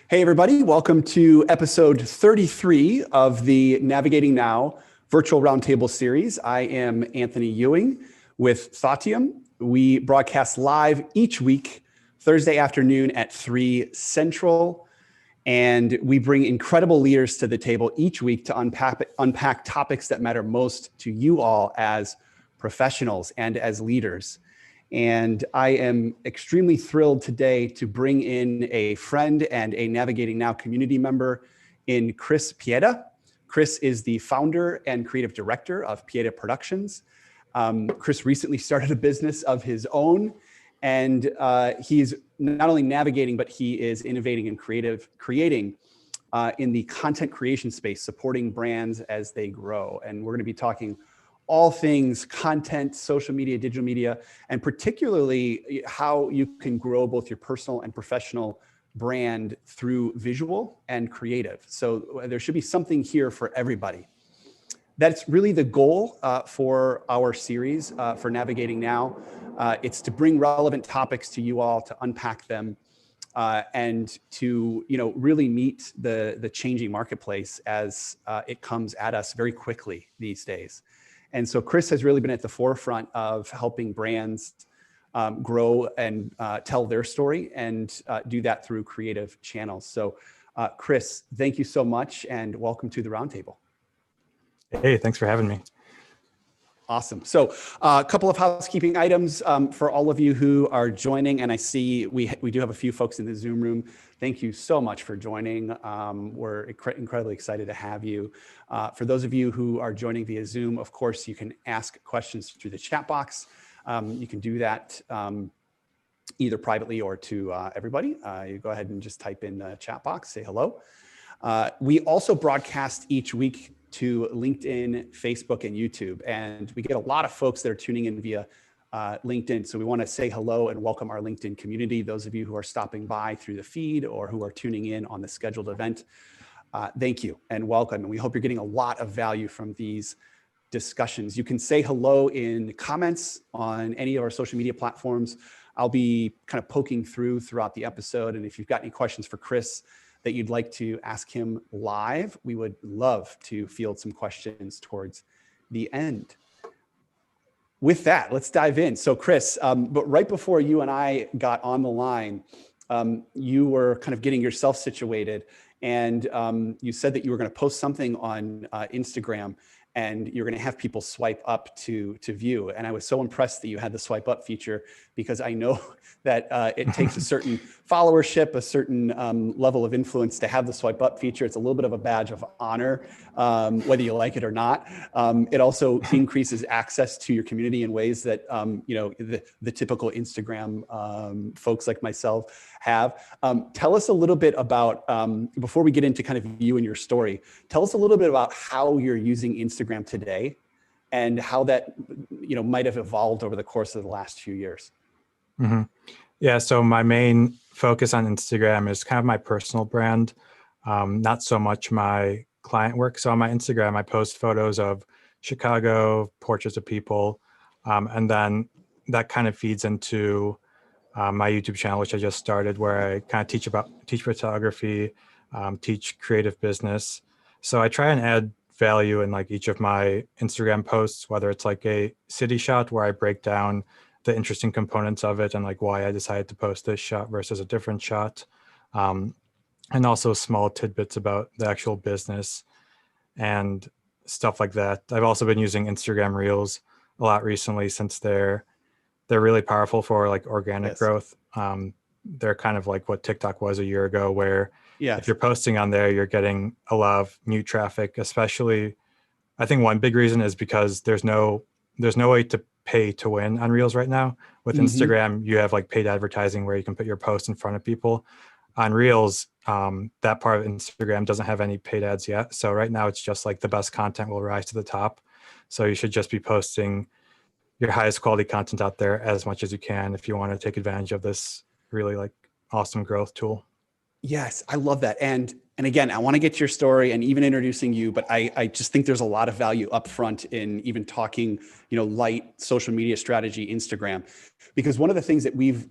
Hey, everybody. Welcome to episode 33 of the Navigating Now virtual roundtable series. I am Anthony Ewing with Thoughttium. We broadcast live each week, Thursday afternoon at 3 Central. And we bring incredible leaders to the table each week to unpack topics that matter most to you all as professionals and as leaders. And I am extremely thrilled today to bring in a friend and a Navigating Now community member in Chris Pieta. Chris is the founder and creative director of Pieta Productions. Chris recently started a business of his own, and he's not only navigating, but he is innovating and creating in the content creation space, supporting brands as they grow. And we're going to be talking all things content, social media, digital media, and particularly how you can grow both your personal and professional brand through visual and creative. So there should be something here for everybody. That's really the goal for our series for Navigating Now. It's to bring relevant topics to you all, to unpack them, and to really meet the changing marketplace as it comes at us very quickly these days. And so Chris has really been at the forefront of helping brands grow and tell their story and do that through creative channels. So Chris, thank you so much and welcome to the Roundtable. Hey, thanks for having me. Awesome. So a couple of housekeeping items for all of you who are joining. And I see we do have a few folks in the Zoom room. Thank you so much for joining. We're incredibly excited to have you. For those of you who are joining via Zoom, of course, you can ask questions through the chat box. You can do that either privately or to everybody. You go ahead and just type in the chat box, say hello. We also broadcast each week to LinkedIn, Facebook, and YouTube. And we get a lot of folks that are tuning in via LinkedIn. So we want to say hello and welcome our LinkedIn community. Those of you who are stopping by through the feed or who are tuning in on the scheduled event, thank you and welcome. And we hope you're getting a lot of value from these discussions. You can say hello in comments on any of our social media platforms. I'll be kind of poking throughout the episode. And if you've got any questions for Chris that you'd like to ask him live, we would love to field some questions towards the end. With that, let's dive in. So Chris, but right before you and I got on the line, you were kind of getting yourself situated, and you said that you were going to post something on Instagram, and you're going to have people swipe up to view. And I was so impressed that you had the swipe up feature, because I know that it takes a certain followership, a certain level of influence to have the swipe up feature. It's a little bit of a badge of honor, whether you like it or not. It also increases access to your community in ways that the typical Instagram folks like myself have. Tell us a little bit about, before we get into kind of you and your story, tell us a little bit about how you're using Instagram today and how that might have evolved over the course of the last few years. Mm-hmm. Yeah, so my main focus on Instagram is kind of my personal brand, not so much my client work. So on my Instagram, I post photos of Chicago, portraits of people, and then that kind of feeds into my YouTube channel, which I just started, where I kind of teach photography, teach creative business. So I try and add value in like each of my Instagram posts, whether it's like a city shot where I break down the interesting components of it and like why I decided to post this shot versus a different shot. And also small tidbits about the actual business and stuff like that. I've also been using Instagram Reels a lot recently, since they're really powerful for like organic growth. They're kind of like what TikTok was a year ago, where if you're posting on there, you're getting a lot of new traffic. Especially, I think one big reason is because there's no way to pay to win on Reels right now. With Instagram, you have like paid advertising where you can put your post in front of people. On Reels, that part of Instagram doesn't have any paid ads yet. So right now it's just like the best content will rise to the top. So you should just be posting your highest quality content out there as much as you can if you want to take advantage of this really like awesome growth tool. Yes, I love that. And again, I want to get to your story and even introducing you, but I just think there's a lot of value upfront in even talking, light social media strategy, Instagram, because one of the things that we've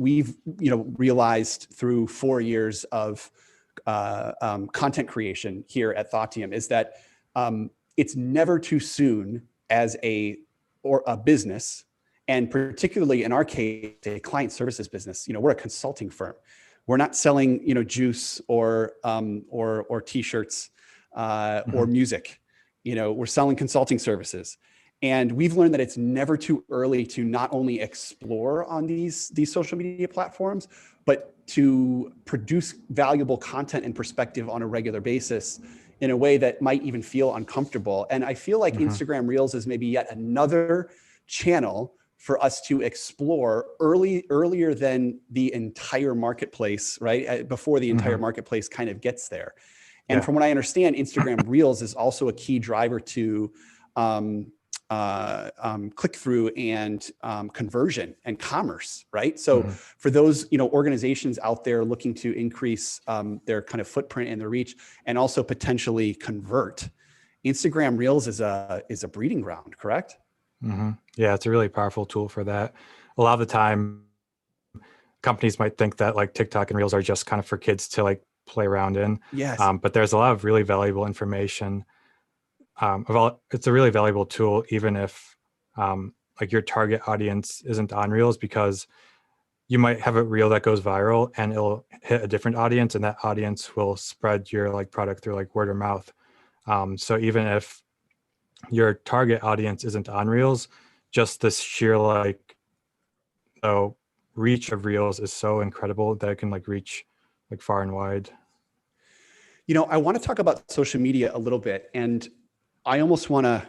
realized through 4 years of content creation here at Thoughtium is that it's never too soon as a business, and particularly in our case, a client services business. We're a consulting firm. We're not selling, juice or T-shirts or music. We're selling consulting services. And we've learned that it's never too early to not only explore on these social media platforms, but to produce valuable content and perspective on a regular basis in a way that might even feel uncomfortable. And I feel like Instagram Reels is maybe yet another channel for us to explore earlier than the entire marketplace, right? Before the entire marketplace kind of gets there. And from what I understand, Instagram Reels is also a key driver to click-through and conversion and commerce, right? So for those organizations out there looking to increase their kind of footprint and their reach, and also potentially convert, Instagram Reels is a breeding ground, correct? Yeah, it's a really powerful tool for that. A lot of the time, companies might think that like TikTok and Reels are just kind of for kids to like play around in. Yes. But there's a lot of really valuable information. It's a really valuable tool, even if like your target audience isn't on Reels, because you might have a reel that goes viral and it'll hit a different audience, and that audience will spread your like product through like word of mouth. So even if your target audience isn't on Reels, just this sheer like reach of Reels is so incredible that it can like reach like far and wide. I want to talk about social media a little bit, and I almost want to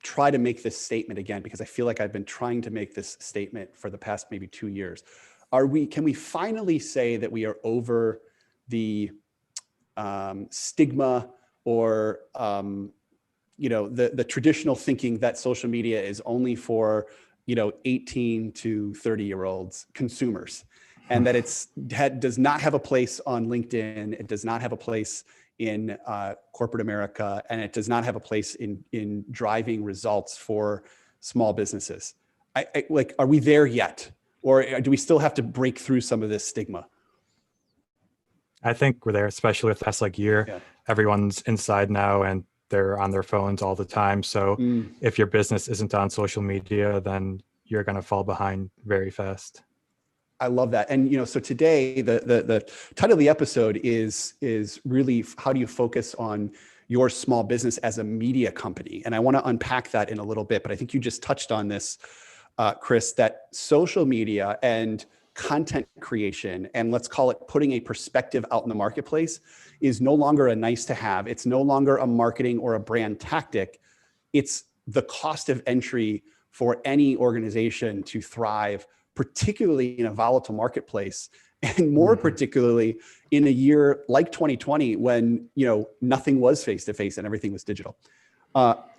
try to make this statement again, because I feel like I've been trying to make this statement for the past maybe 2 years. Can we finally say that we are over the stigma or the traditional thinking that social media is only for 18 to 30-year-olds consumers, and that does not have a place on LinkedIn, it does not have a place in corporate America, and it does not have a place in driving results for small businesses? Are we there yet, or do we still have to break through some of this stigma? I think we're there, especially with last like year. Yeah. Everyone's inside now and they're on their phones all the time. So if your business isn't on social media, then you're going to fall behind very fast. I love that. And, so today the title of the episode is really, how do you focus on your small business as a media company? And I want to unpack that in a little bit, but I think you just touched on this, Chris, that social media and content creation, and let's call it putting a perspective out in the marketplace, is no longer a nice to have. It's no longer a marketing or a brand tactic. It's the cost of entry for any organization to thrive, particularly in a volatile marketplace, and more particularly in a year like 2020 when nothing was face-to-face and everything was digital.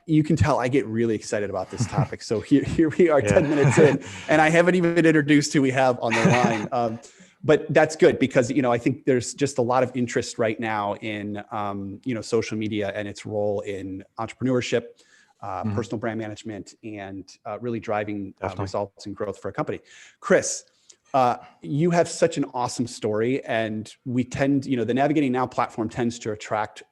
You can tell I get really excited about this topic. So here we are, 10 minutes in, and I haven't even introduced who we have on the line. But that's good, because I think there's just a lot of interest right now in social media and its role in entrepreneurship, personal brand management, and really driving results and growth for a company. Chris, you have such an awesome story, and we tend, the Navigating Now platform tends to attract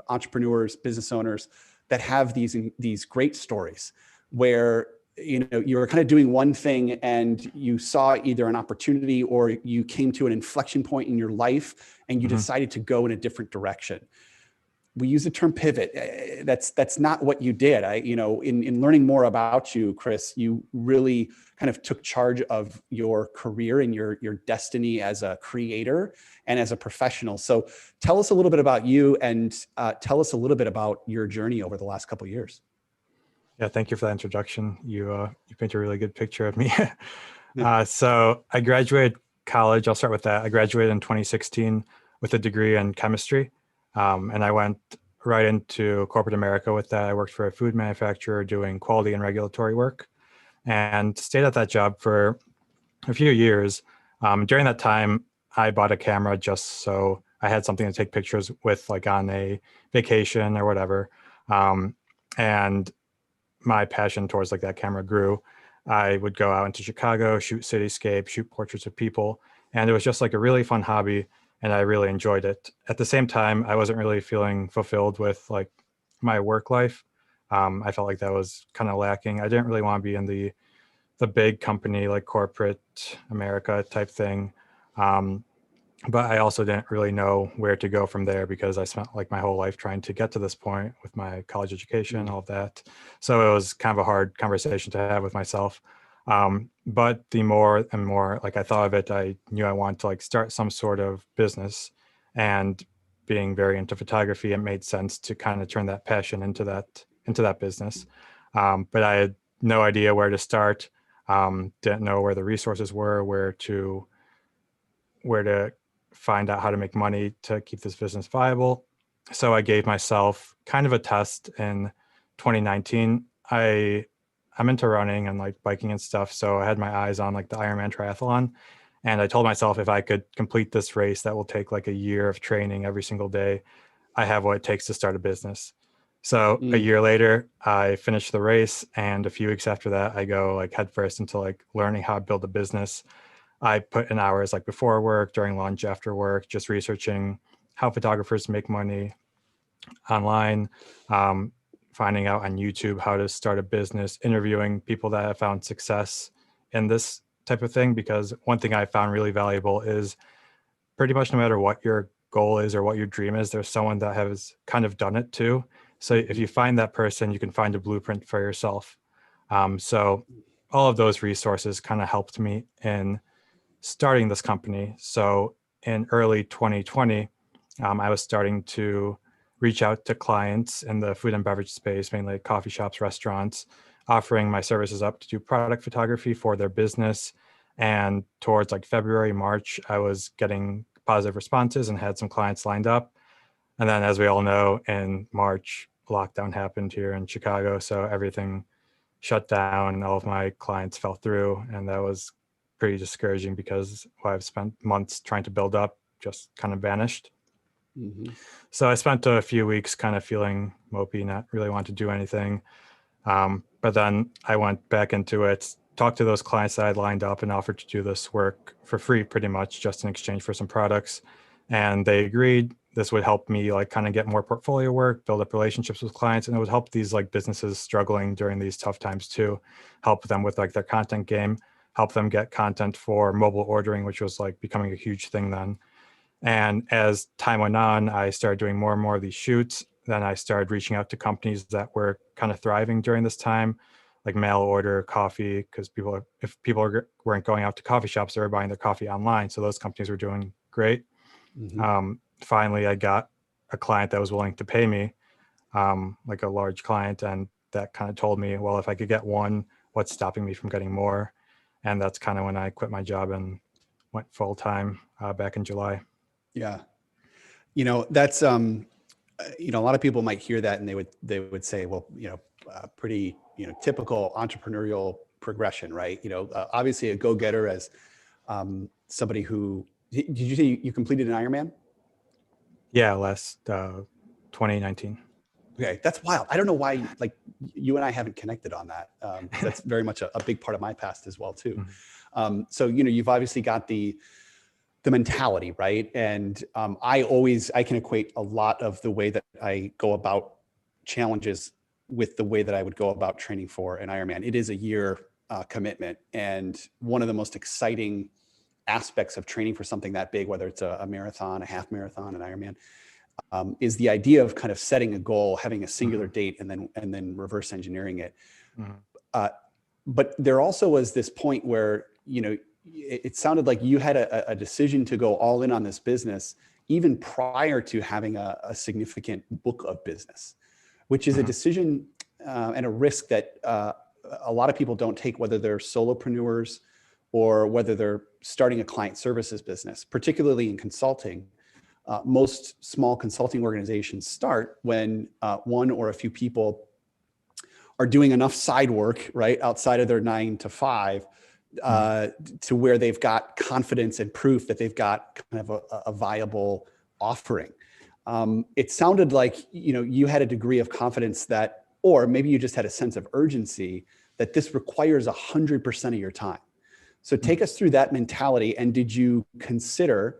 entrepreneurs, business owners that have these great stories where you're kind of doing one thing and you saw either an opportunity or you came to an inflection point in your life and you decided to go in a different direction. We use the term pivot. That's not what you did. In learning more about you, Chris, you really kind of took charge of your career and your destiny as a creator and as a professional. So tell us a little bit about you, and tell us a little bit about your journey over the last couple of years. Yeah, thank you for that introduction. You paint a really good picture of me. So I graduated college. I'll start with that. I graduated in 2016 with a degree in chemistry. And I went right into corporate America with that. I worked for a food manufacturer doing quality and regulatory work, and stayed at that job for a few years. During that time, I bought a camera just so I had something to take pictures with, like on a vacation or whatever. And my passion towards like that camera grew. I would go out into Chicago, shoot cityscapes, shoot portraits of people. And it was just like a really fun hobby. and I really enjoyed it. At the same time, I wasn't really feeling fulfilled with like my work life. I felt like that was kind of lacking. I didn't really want to be in the big company, like corporate America type thing. But I also didn't really know where to go from there because I spent like my whole life trying to get to this point with my college education, all of that. So it was kind of a hard conversation to have with myself. But the more and more like I thought of it, I knew I wanted to like start some sort of business. And being very into photography, it made sense to kind of turn that passion into that business. But I had no idea where to start. Didn't know where the resources were, where to find out how to make money to keep this business viable. So I gave myself kind of a test in 2019. I'm into running and like biking and stuff. So I had my eyes on like the Ironman triathlon. And I told myself if I could complete this race that will take like a year of training every single day, I have what it takes to start a business. So a year later, I finished the race. And a few weeks after that, I go like headfirst into like learning how to build a business. I put in hours like before work, during lunch, after work, just researching how photographers make money online, finding out on YouTube how to start a business, interviewing people that have found success in this type of thing. Because one thing I found really valuable is pretty much no matter what your goal is or what your dream is, there's someone that has kind of done it too. So if you find that person, you can find a blueprint for yourself. So all of those resources kind of helped me in starting this company. So in early 2020, I was starting to reach out to clients in the food and beverage space, mainly coffee shops, restaurants, offering my services up to do product photography for their business. And towards like February, March, I was getting positive responses and had some clients lined up. And then, as we all know, in March, lockdown happened here in Chicago. So everything shut down and all of my clients fell through. And that was pretty discouraging because what I've spent months trying to build up just kind of vanished. So I spent a few weeks kind of feeling mopey, not really want to do anything. But then I went back into it, talked to those clients that I'd lined up and offered to do this work for free, pretty much just in exchange for some products. And they agreed this would help me like kind of get more portfolio work, build up relationships with clients, and it would help these like businesses struggling during these tough times too, help them with like their content game, help them get content for mobile ordering, which was like becoming a huge thing then. And as time went on, I started doing more and more of these shoots. Then I started reaching out to companies that were kind of thriving during this time, like mail order coffee, because if people weren't going out to coffee shops, they were buying their coffee online. So those companies were doing great. Finally, I got a client that was willing to pay me, like a large client. And that kind of told me, well, if I could get one, what's stopping me from getting more? And that's kind of when I quit my job and went full time back in July. Yeah. That's, a lot of people might hear that and they would say, well, pretty, typical entrepreneurial progression, right? Obviously a go-getter as somebody who, did you say you completed an Ironman? Yeah, last 2019. Okay, that's wild. I don't know why, like you and I haven't connected on that. That's very much a big part of my past as well too. So, you've obviously got the mentality, right? And I can equate a lot of the way that I go about challenges with the way that I would go about training for an Ironman. It is a year commitment. And one of the most exciting aspects of training for something that big, whether it's a marathon, a half marathon, an Ironman, is the idea of kind of setting a goal, having a singular date, and then reverse engineering it. But there also was this point where, it sounded like you had a decision to go all in on this business, even prior to having a significant book of business, which is a decision and a risk that a lot of people don't take, whether they're solopreneurs or whether they're starting a client services business, particularly in consulting. Most small consulting organizations start when one or a few people are doing enough side work, right, outside of their 9 to 5, to where they've got confidence and proof that they've got kind of a viable offering. It sounded like, you had a degree of confidence that, or maybe you just had a sense of urgency that this requires 100% of your time. So take us through that mentality. And did you consider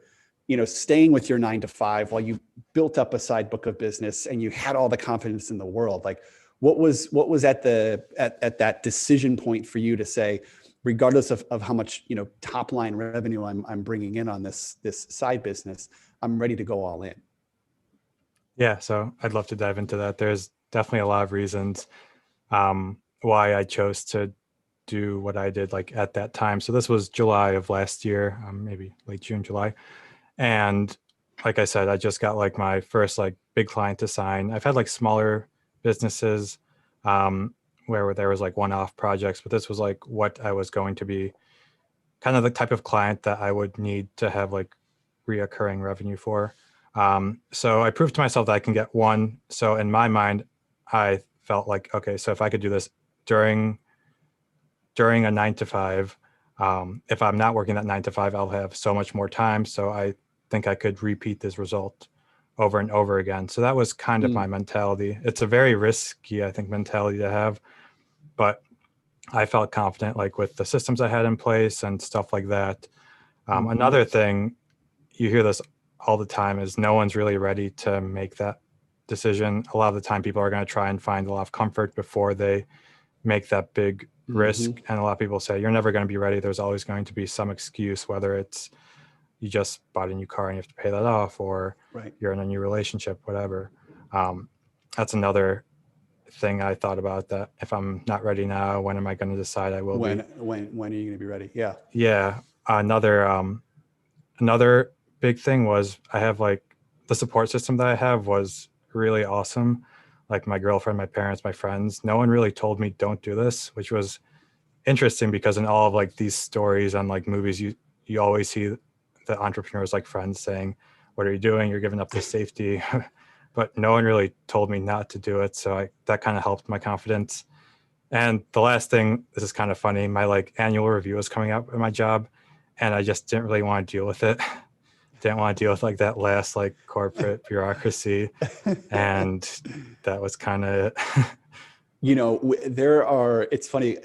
staying with your 9 to 5 while you built up a side book of business and you had all the confidence in the world, like what was at that decision point for you to say, regardless of how much, top line revenue I'm bringing in on this side business, I'm ready to go all in? Yeah, so I'd love to dive into that. There's definitely a lot of reasons why I chose to do what I did like at that time. So this was July of last year, maybe late June, July. And like I said, I just got like my first like big client to sign. I've had like smaller businesses where there was like one-off projects, but this was like what I was going to be, kind of the type of client that I would need to have like reoccurring revenue for. So I proved to myself that I can get one. So in my mind, I felt like, okay, so if I could do this during a 9 to 5, if I'm not working that 9 to 5, I'll have so much more time. So I think I could repeat this result over and over again. So that was kind of my mentality. It's a very risky, I think, mentality to have, but I felt confident like with the systems I had in place and stuff like that. Another thing, you hear this all the time, is no one's really ready to make that decision. A lot of the time people are going to try and find a lot of comfort before they make that big risk. And a lot of people say, you're never going to be ready. There's always going to be some excuse, whether it's you just bought a new car and you have to pay that off, or you're in a new relationship, whatever. That's another thing I thought about, that if I'm not ready now, when am I going to decide I will be? When are you going to be ready? Yeah. Yeah. Another big thing was I have like the support system that I have was really awesome. Like my girlfriend, my parents, my friends, no one really told me don't do this, which was interesting because in all of like these stories and like movies, you always see the entrepreneurs like friends saying, what are you doing? You're giving up the safety. But no one really told me not to do it. So that kind of helped my confidence. And the last thing, this is kind of funny, my like annual review was coming up at my job and I just didn't really want to deal with it. Didn't want to deal with like that last like corporate bureaucracy. And that was kind of it's funny.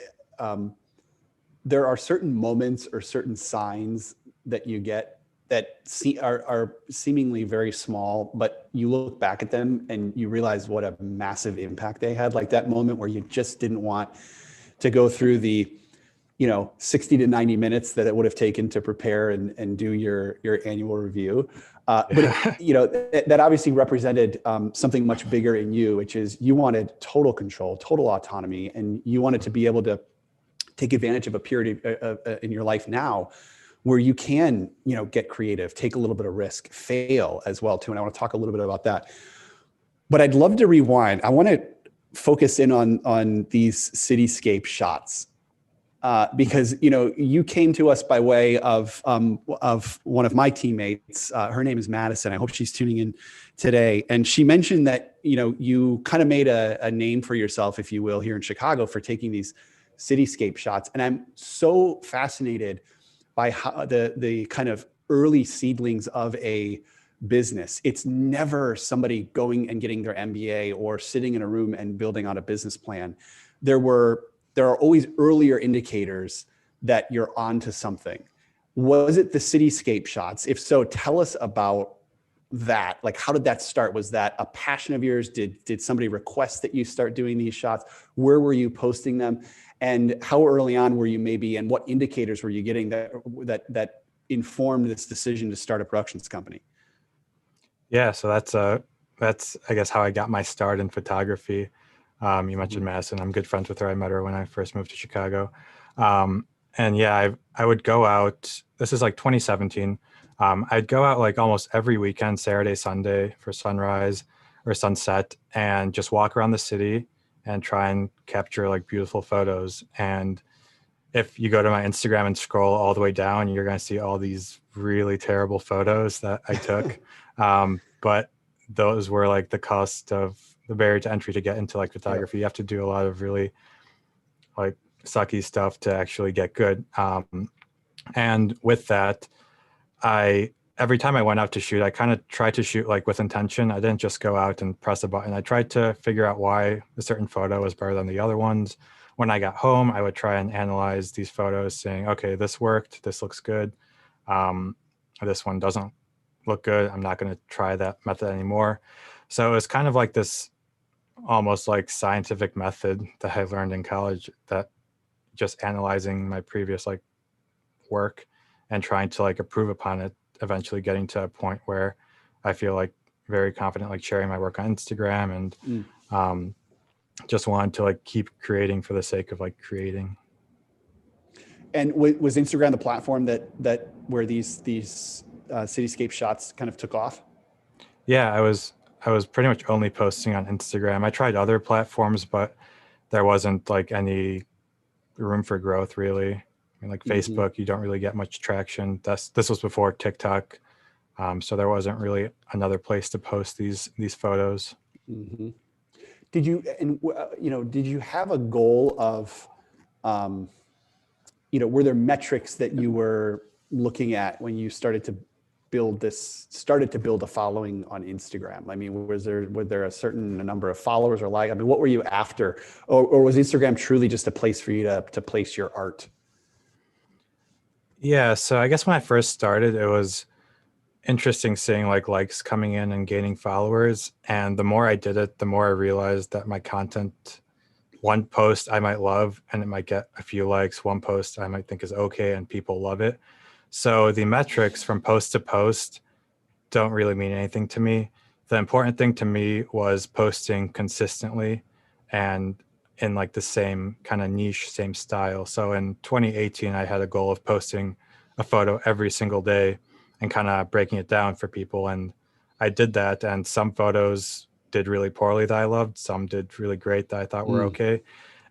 There are certain moments or certain signs that you get that are seemingly very small, but you look back at them and you realize what a massive impact they had. Like that moment where you just didn't want to go through the 60 to 90 minutes that it would have taken to prepare and do your annual review. But that obviously represented something much bigger in you, which is you wanted total control, total autonomy, and you wanted to be able to take advantage of a period in your life now where you can, get creative, take a little bit of risk, fail as well too. And I want to talk a little bit about that. But I'd love to rewind. I want to focus in on these cityscape shots. Because you came to us by way of one of my teammates. Her name is Madison. I hope she's tuning in today. And she mentioned that you kind of made a name for yourself, if you will, here in Chicago for taking these cityscape shots. And I'm so fascinated by how the kind of early seedlings of a business. It's never somebody going and getting their MBA or sitting in a room and building out a business plan. There are always earlier indicators that you're onto something. Was it the cityscape shots? If so, tell us about that. Like, how did that start? Was that a passion of yours? Did somebody request that you start doing these shots? Where were you posting them? And how early on were you maybe, and what indicators were you getting that informed this decision to start a productions company? Yeah, so that's I guess how I got my start in photography. You mentioned Madison. I'm good friends with her. I met her when I first moved to Chicago. And yeah, I would go out. This is like 2017. I'd go out like almost every weekend, Saturday, Sunday, for sunrise or sunset, and just walk around the city and try and capture like beautiful photos. And if you go to my Instagram and scroll all the way down, you're going to see all these really terrible photos that I took. But those were like the cost of the barrier to entry to get into like photography. You have to do a lot of really like sucky stuff to actually get good. And with that, every time I went out to shoot, I kind of tried to shoot like with intention. I didn't just go out and press a button. I tried to figure out why a certain photo was better than the other ones. When I got home, I would try and analyze these photos saying, okay, this worked, this looks good. This one doesn't look good. I'm not going to try that method anymore. So it was kind of like this almost like scientific method that I learned in college, that just analyzing my previous like work and trying to like improve upon it, eventually getting to a point where I feel like very confident like sharing my work on Instagram, and just wanted to like keep creating for the sake of like creating. And was Instagram the platform that where these cityscape shots kind of took off? Yeah, I was pretty much only posting on Instagram. I tried other platforms, but there wasn't like any room for growth really. I mean, like Facebook, you don't really get much traction. This was before TikTok, so there wasn't really another place to post these photos. Mm-hmm. Did you, and did you have a goal of, were there metrics that you were looking at when you started to build a following on Instagram? I mean, were there a certain number of followers or like, I mean, what were you after? Or was Instagram truly just a place for you to place your art? Yeah, so I guess when I first started, it was interesting seeing like likes coming in and gaining followers. And the more I did it, the more I realized that my content, one post I might love and it might get a few likes, one post I might think is okay and people love it. So the metrics from post to post don't really mean anything to me. The important thing to me was posting consistently and in like the same kind of niche, same style. So in 2018, I had a goal of posting a photo every single day and kind of breaking it down for people. And I did that. And some photos did really poorly that I loved. Some did really great that I thought were okay.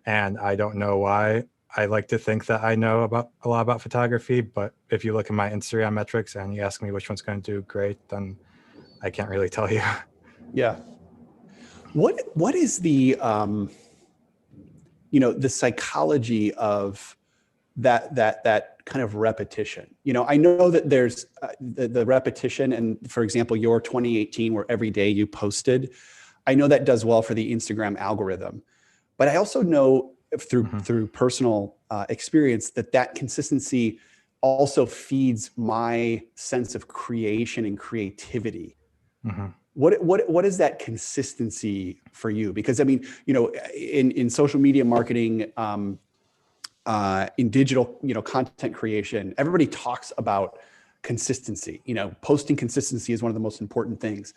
And I don't know why. I like to think that I know about a lot about photography, but if you look at my Instagram metrics and you ask me which one's going to do great, then I can't really tell you. Yeah. What is the the psychology of that kind of repetition? I know that there's the repetition, and for example, your 2018 where every day you posted, I know that does well for the Instagram algorithm, but I also know through personal experience that consistency also feeds my sense of creation and creativity. What is that consistency for you? Because I mean, in social media marketing, in digital, content creation, everybody talks about consistency. Posting consistency is one of the most important things.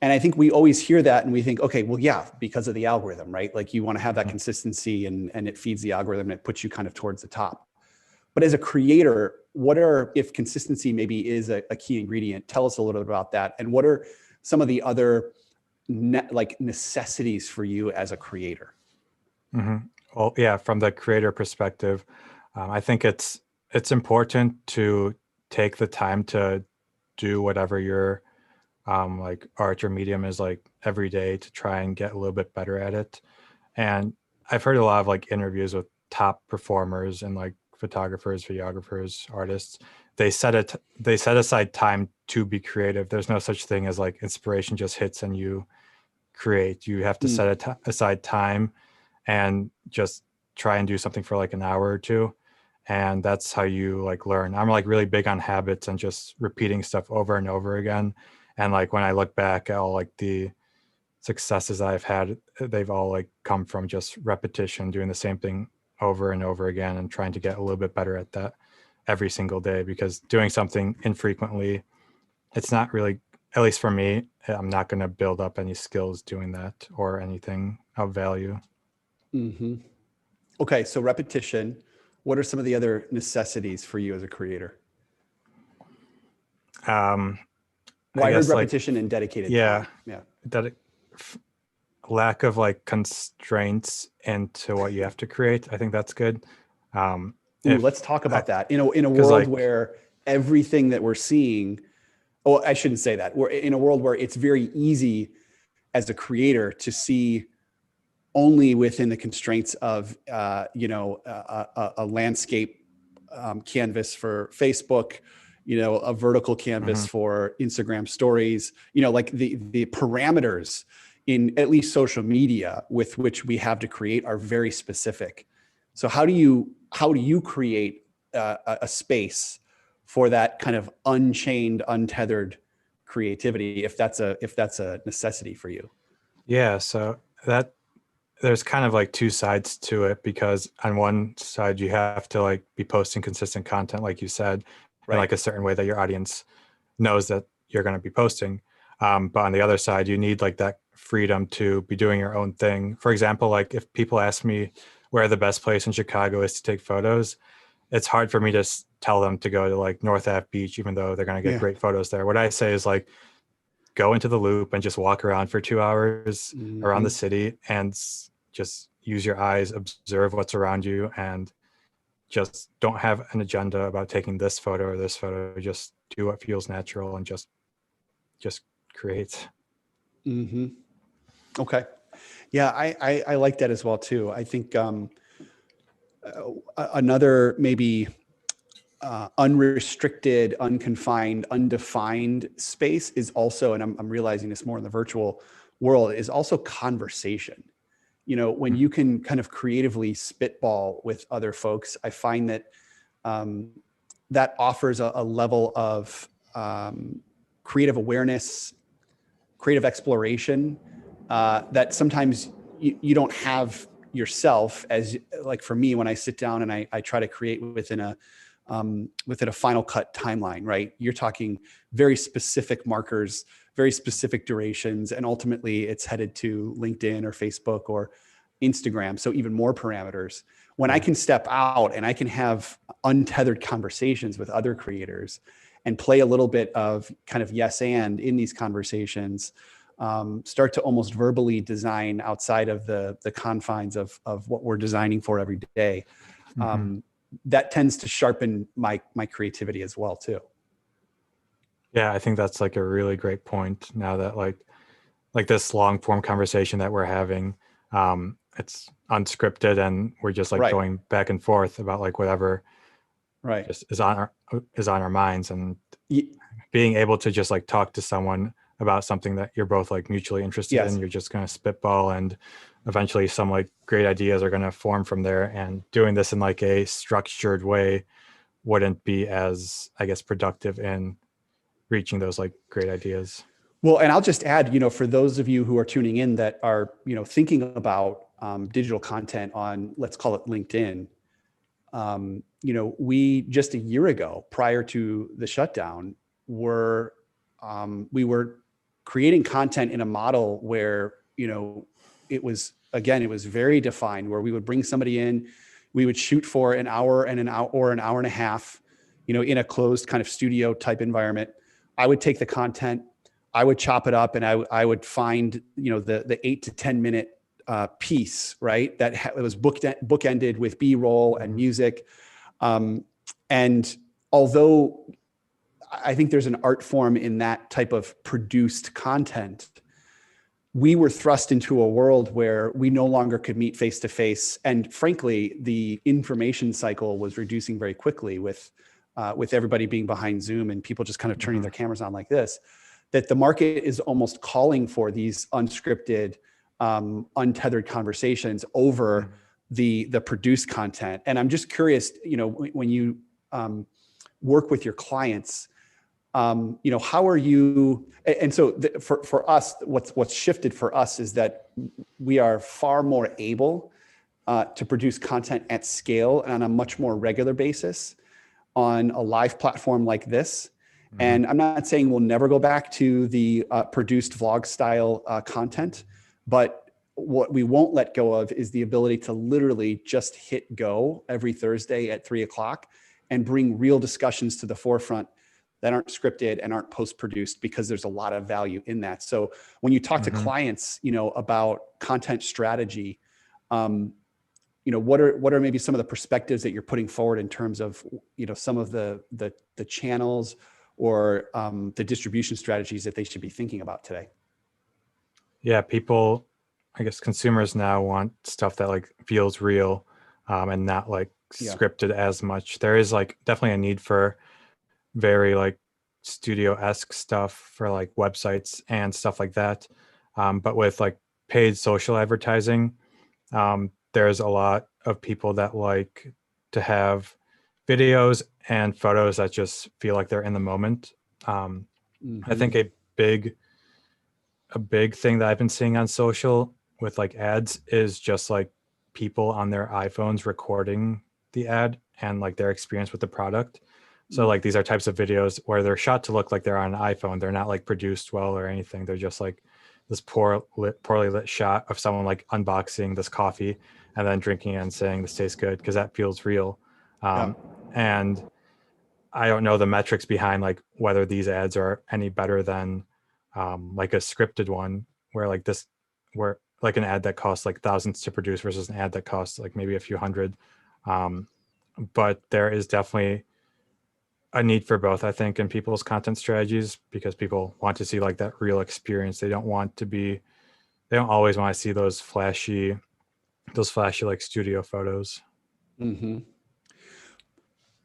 And I think we always hear that and we think, okay, well, yeah, because of the algorithm, right? Like you want to have that consistency and it feeds the algorithm and it puts you kind of towards the top. But as a creator, if consistency maybe is a key ingredient, tell us a little bit about that. And what are some of the other necessities for you as a creator? Well, yeah, from the creator perspective, I think it's important to take the time to do whatever your like art or medium is like every day to try and get a little bit better at it. And I've heard a lot of like interviews with top performers and like photographers, videographers, artists. They set aside time to be creative. There's no such thing as like inspiration just hits and you create. You have to set aside time and just try and do something for like an hour or two. And that's how you like learn. I'm like really big on habits and just repeating stuff over and over again. And like when I look back at all like the successes I've had, they've all like come from just repetition, doing the same thing over and over again and trying to get a little bit better at that every single day. Because doing something infrequently, it's not really, at least for me, I'm not going to build up any skills doing that or anything of value. Okay, so repetition. What are some of the other necessities for you as a creator? Well, I heard repetition and dedicated time. Yeah. Lack of like constraints into what you have to create. I think that's good. Let's talk about that. In a world where everything that we're seeing, I shouldn't say that. We're in a world where it's very easy as a creator to see only within the constraints of a landscape canvas for Facebook, a vertical canvas for Instagram stories, like the parameters in at least social media with which we have to create are very specific. So how do you create a space for that kind of unchained, untethered creativity if that's a necessity for you. Yeah, so that there's kind of like two sides to it, because on one side you have to like be posting consistent content, like you said, in like a certain way that your audience knows that you're going to be posting. But on the other side, you need like that freedom to be doing your own thing. For example, like if people ask me where the best place in Chicago is to take photos, it's hard for me to tell them to go to like North Ave Beach, even though they're going to get great photos there. What I say is like, go into the Loop and just walk around for 2 hours around the city and just use your eyes, observe what's around you, and just don't have an agenda about taking this photo or this photo. Just do what feels natural and just create. Okay. Yeah, I like that as well too. I think another maybe unrestricted, unconfined, undefined space is also, and I'm realizing this more in the virtual world, is also conversation. You know, when you can kind of creatively spitball with other folks, I find that that offers a level of creative awareness, creative exploration that sometimes you don't have yourself. As like for me, when I sit down and I try to create within a Final Cut timeline, right? You're talking very specific markers, very specific durations, and ultimately it's headed to LinkedIn or Facebook or Instagram. So even more parameters. When I can step out and I can have untethered conversations with other creators and play a little bit of kind of yes and in these conversations, start to almost verbally design outside of the confines of what we're designing for every day. That tends to sharpen my creativity as well too. Yeah, I think that's like a really great point. Now that like this long form conversation that we're having, it's unscripted and we're just like going back and forth about like whatever just is on our minds, and being able to just like talk to someone about something that you're both like mutually interested in. You're just going to spitball, and eventually some like great ideas are going to form from there. And doing this in like a structured way wouldn't be as, I guess, productive in reaching those like great ideas. Well, and I'll just add, you know, for those of you who are tuning in that are, you know, thinking about digital content on, let's call it LinkedIn, you know, we just a year ago, prior to the shutdown, we were creating content in a model where, you know, it was very defined, where we would bring somebody in, we would shoot for an hour and an hour and a half, you know, in a closed kind of studio type environment. I would take the content, I would chop it up, and I would find, you know, the 8 to 10 minute piece, right? That was bookended with B-roll and music. And although I think there's an art form in that type of produced content, we were thrust into a world where we no longer could meet face to face. And frankly, the information cycle was reducing very quickly with everybody being behind Zoom and people just kind of turning their cameras on like this, that the market is almost calling for these unscripted, untethered conversations over the produced content. And I'm just curious, you know, when you work with your clients, you know, how are you? And so for us, what's shifted for us is that we are far more able to produce content at scale and on a much more regular basis on a live platform like this. And I'm not saying we'll never go back to the produced vlog style content, but what we won't let go of is the ability to literally just hit go every Thursday at 3:00 and bring real discussions to the forefront that aren't scripted and aren't post-produced, because there's a lot of value in that. So when you talk to clients, you know, about content strategy, you know, what are maybe some of the perspectives that you're putting forward in terms of, you know, some of the channels or the distribution strategies that they should be thinking about today? Yeah, people, I guess consumers now want stuff that like feels real and not like scripted as much. There is like definitely a need for very like studio-esque stuff for like websites and stuff like that. But with like paid social advertising, there's a lot of people that like to have videos and photos that just feel like they're in the moment. I think a a big thing that I've been seeing on social with like ads is just like people on their iPhones recording the ad and like their experience with the product. So like these are types of videos where they're shot to look like they're on an iPhone. They're not like produced well or anything. They're just like this poorly lit shot of someone like unboxing this coffee and then drinking it and saying this tastes good because that feels real. And I don't know the metrics behind like whether these ads are any better than like a scripted one where like an ad that costs like thousands to produce versus an ad that costs like maybe a few hundred. But there is definitely a need for both, I think, in people's content strategies because people want to see like that real experience. They don't always want to see those flashy like studio photos. Mm-hmm.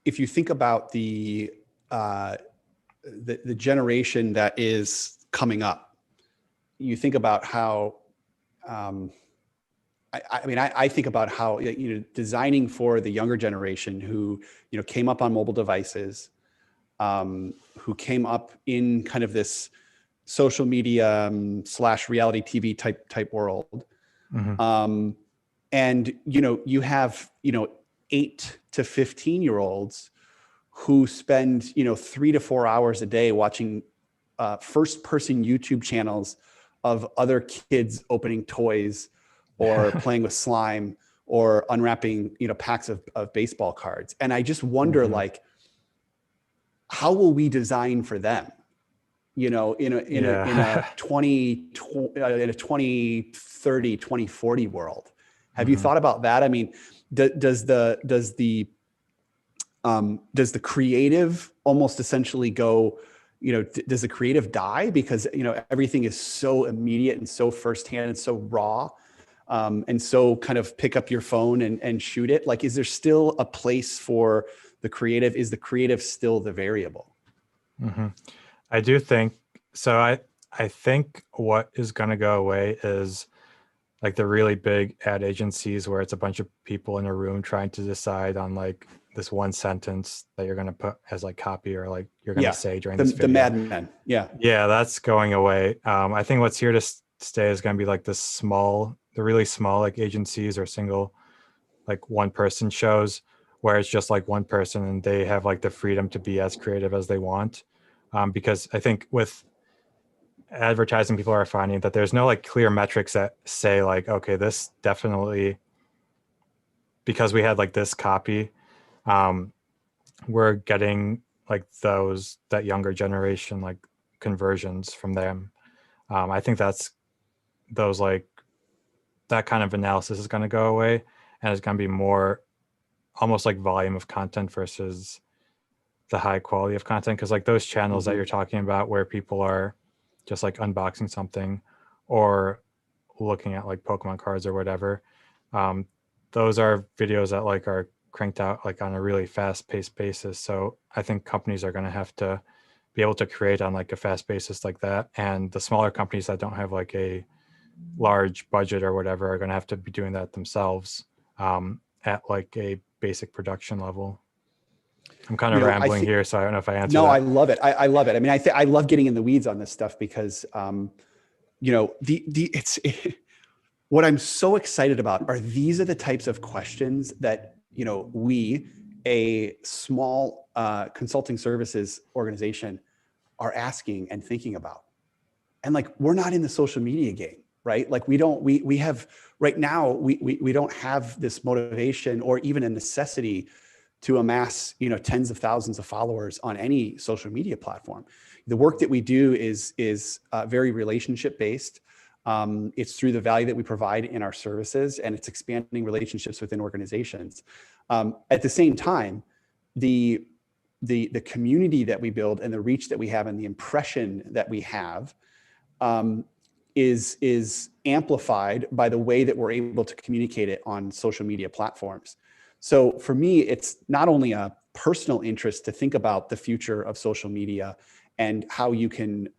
If you think about the generation that is coming up, you think about how, I think about how, designing for the younger generation who, came up on mobile devices, who came up in kind of this social media / reality TV type world. Mm-hmm. And, you have, 8 to 15-year-olds who spend, 3 to 4 hours a day watching first person YouTube channels of other kids opening toys or playing with slime or unwrapping, packs of baseball cards. And I just wonder, like, how will we design for them? In a 2030, 2040 world. Have you thought about that? I mean, does the creative almost essentially go, does the creative die because, everything is so immediate and so firsthand and so raw, and so kind of pick up your phone and shoot it? Like, is there still a place for the creative? Is the creative still the variable? I do think so. I think what is going to go away is like the really big ad agencies where it's a bunch of people in a room trying to decide on like this one sentence that you're going to put as like copy or like you're going to say during this video. The Mad Men. Yeah, that's going away. I think what's here to stay is going to be like the really small like agencies or single like one person shows where it's just like one person and they have like the freedom to be as creative as they want. Because I think with advertising, people are finding that there's no like clear metrics that say like, okay, this definitely, because we had like this copy, we're getting like that younger generation like conversions from them. I think that kind of analysis is going to go away and it's going to be more almost like volume of content versus the high quality of content. Because like those channels that you're talking about where people are just like unboxing something or looking at like Pokemon cards or whatever, those are videos that like are cranked out like on a really fast paced basis. So I think companies are going to have to be able to create on like a fast basis like that. And the smaller companies that don't have like a large budget or whatever are going to have to be doing that themselves at like a basic production level. I'm kind of rambling here, so I don't know if I answered that. I love it. I love it. I mean, I love getting in the weeds on this stuff because, what I'm so excited about are these are the types of questions that, we, a small consulting services organization, are asking and thinking about. And like, we're not in the social media game, right? Like we have right now, we don't have this motivation or even a necessity to amass, tens of thousands of followers on any social media platform. The work that we do is very relationship based. It's through the value that we provide in our services, and it's expanding relationships within organizations. At the same time, the community that we build and the reach that we have and the impression that we have is amplified by the way that we're able to communicate it on social media platforms. So for me, it's not only a personal interest to think about the future of social media and how you can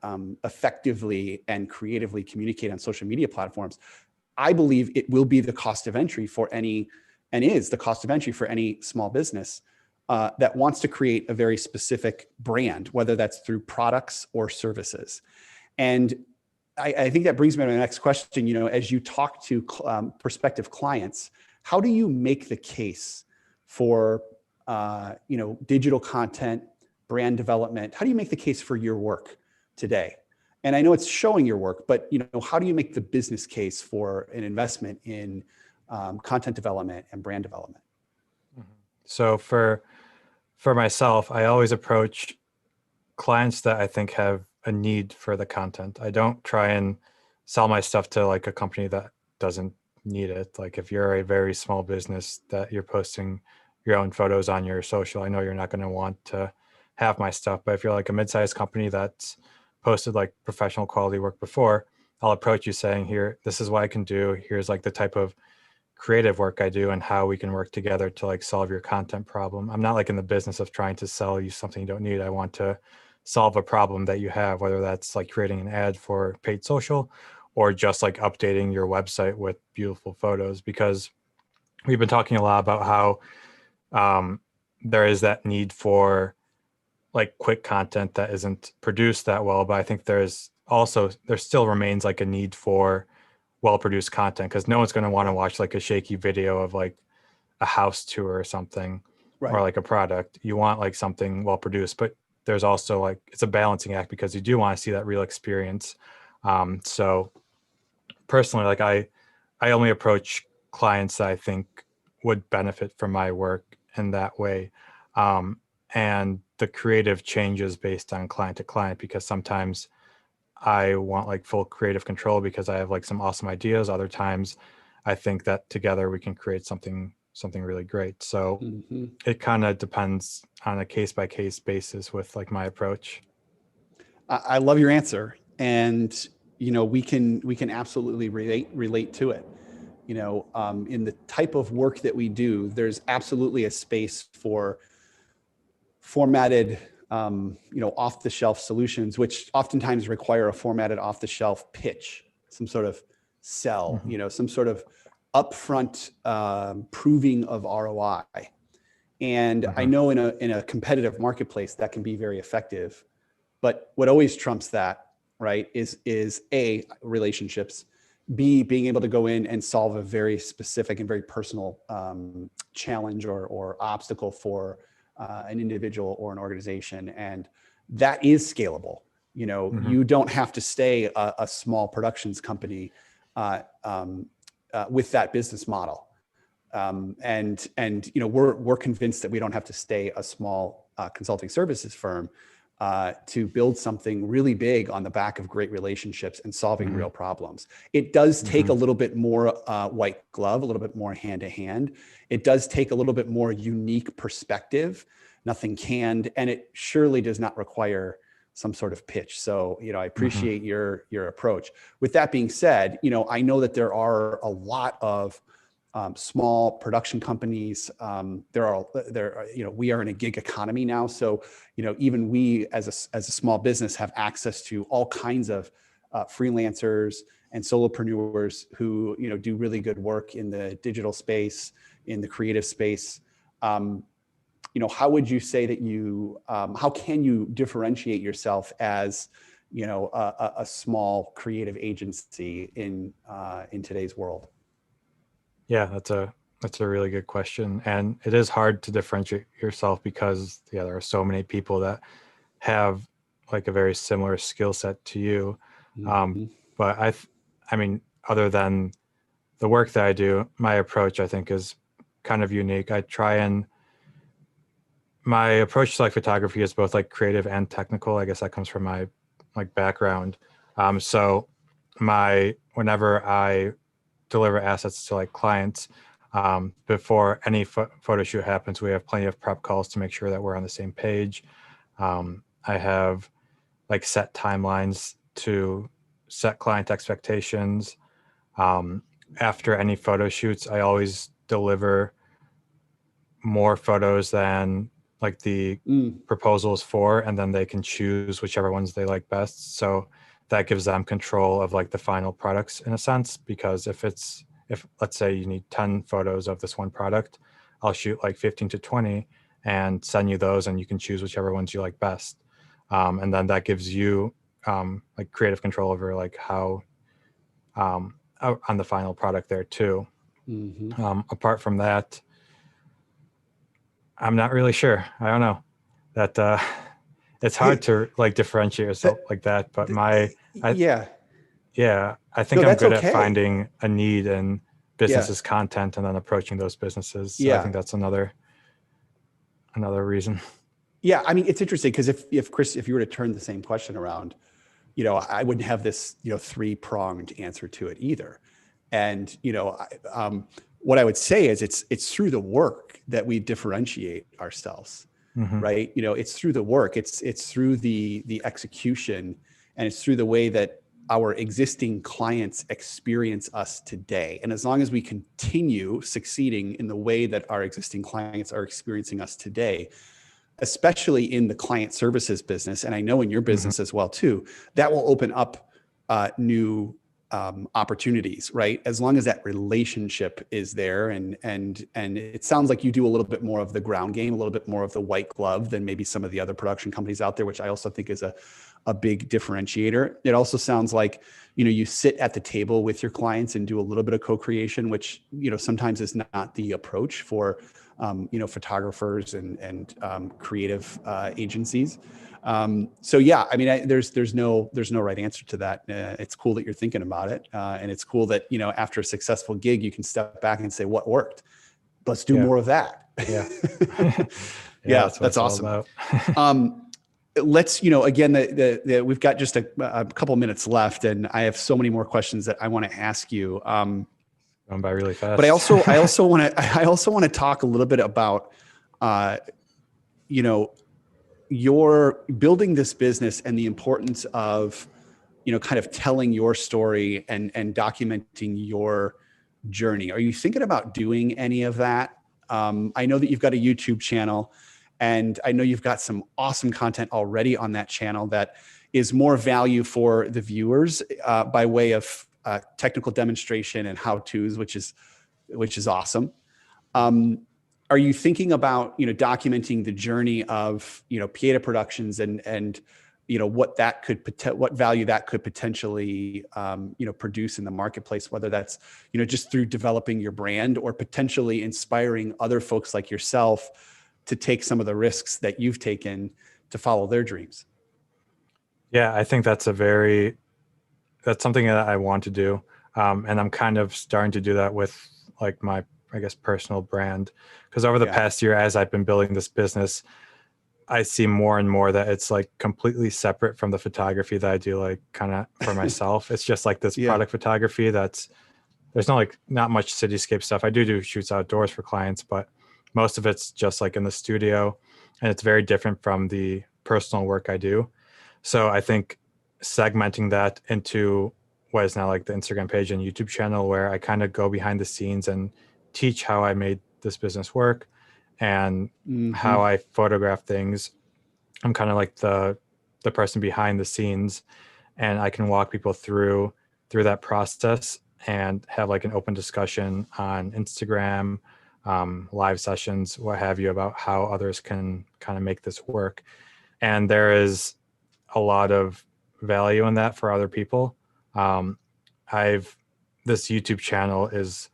effectively and creatively communicate on social media platforms. I believe it will be the cost of entry for any, and is the cost of entry for any small business that wants to create a very specific brand, whether that's through products or services. And I think that brings me to my next question. As you talk to prospective clients, how do you make the case for digital content, brand development? How do you make the case for your work today? And I know it's showing your work, but how do you make the business case for an investment in content development and brand development? So for myself, I always approach clients that I think have a need for the content. I don't try and sell my stuff to like a company that doesn't need it. Like if you're a very small business that you're posting your own photos on your social, I know you're not going to want to have my stuff. But if you're like a mid-sized company that's posted like professional quality work before, I'll approach you saying, here, this is what I can do. Here's like the type of creative work I do and how we can work together to like solve your content problem. I'm not like in the business of trying to sell you something you don't need. I want to solve a problem that you have, whether that's like creating an ad for paid social or just like updating your website with beautiful photos, because we've been talking a lot about how there is that need for like quick content that isn't produced that well. But I think there still remains like a need for well-produced content, because no one's going to want to watch like a shaky video of like a house tour or something, Right. or like a product. You want like something well-produced, but there's also like, it's a balancing act because you do want to see that real experience. So personally, like I only approach clients that I think would benefit from my work in that way. And the creative changes based on client to client, because sometimes I want like full creative control because I have like some awesome ideas. Other times I think that together we can create something really great. So it kind of depends on a case by case basis with like my approach. I love your answer. And, we can absolutely relate to it. In the type of work that we do, there's absolutely a space for formatted, off-the-shelf solutions, which oftentimes require a formatted off-the-shelf pitch, some sort of sell, some sort of upfront proving of ROI. And I know in a competitive marketplace that can be very effective, but what always trumps that, right, is A, relationships, B, being able to go in and solve a very specific and very personal challenge or obstacle for an individual or an organization. And that is scalable. You don't have to stay a small productions company with that business model. And we're convinced that we don't have to stay a small consulting services firm to build something really big on the back of great relationships and solving real problems. It does take a little bit more white glove, a little bit more hand to hand. It does take a little bit more unique perspective, nothing canned, and it surely does not require some sort of pitch. So, I appreciate your approach. With that being said, I know that there are a lot of small production companies. We are in a gig economy now. So, even we as a small business have access to all kinds of freelancers and solopreneurs who, do really good work in the digital space, in the creative space. How would you say that how can you differentiate yourself as, a small creative agency in today's world? Yeah, that's a really good question. And it is hard to differentiate yourself because there are so many people that have like a very similar skill set to you. But I mean, other than the work that I do, my approach, I think, is kind of unique. My approach to like photography is both like creative and technical. I guess that comes from my like background. So whenever I deliver assets to like clients, before any photo shoot happens, we have plenty of prep calls to make sure that we're on the same page. I have like set timelines to set client expectations. After any photo shoots, I always deliver more photos than like the proposals for, and then they can choose whichever ones they like best. So that gives them control of like the final products in a sense, because if let's say you need 10 photos of this one product, I'll shoot like 15 to 20 and send you those, and you can choose whichever ones you like best. And then that gives you like creative control over like how on the final product there too. Apart from that, I'm not really sure. I don't know that it's hard to like differentiate yourself like that. But Yeah. I think No, I'm that's good at okay. finding a need in Yeah. businesses' content and then approaching those businesses. So I Yeah. think that's another reason. Yeah. I mean, it's interesting because if Chris, if you were to turn the same question around, I wouldn't have this, three-pronged answer to it either. And, what I would say is it's through the work that we differentiate ourselves, right? It's through the work, it's through the execution, and it's through the way that our existing clients experience us today. And as long as we continue succeeding in the way that our existing clients are experiencing us today, especially in the client services business, and I know in your business as well too, that will open up new opportunities, right? As long as that relationship is there, and it sounds like you do a little bit more of the ground game, a little bit more of the white glove than maybe some of the other production companies out there, which I also think is a big differentiator. It also sounds like you sit at the table with your clients and do a little bit of co-creation, which sometimes is not the approach for photographers and creative agencies. So yeah, I mean, there's no right answer to that. It's cool that you're thinking about it, and it's cool that after a successful gig, you can step back and say, "What worked? Let's do more of that." Yeah. Yeah, That's what that's it's all awesome. about. Let's again, we've got just a couple minutes left, and I have so many more questions that I want to ask you. Going by really fast. But I also want to talk a little bit about, your building this business and the importance of, kind of telling your story and documenting your journey. Are you thinking about doing any of that? I know that you've got a YouTube channel, and I know you've got some awesome content already on that channel that is more value for the viewers by way of technical demonstration and how-tos, which is awesome. Are you thinking about documenting the journey of Pieta Productions and what value that could potentially produce in the marketplace, whether that's just through developing your brand or potentially inspiring other folks like yourself to take some of the risks that you've taken to follow their dreams? Yeah, I think that's something that I want to do. And I'm kind of starting to do that with like my, I guess, personal brand. Because over the past year, as I've been building this business, I see more and more that it's like completely separate from the photography that I do, like kind of for myself. It's just like this product photography there's not much cityscape stuff. I do shoots outdoors for clients, but most of it's just like in the studio, and it's very different from the personal work I do. So I think segmenting that into what is now like the Instagram page and YouTube channel, where I kind of go behind the scenes and teach how I made this business work and how I photograph things. I'm kind of like the person behind the scenes, and I can walk people through that process and have like an open discussion on Instagram, live sessions, what have you, about how others can kind of make this work. And there is a lot of value in that for other people. This YouTube channel is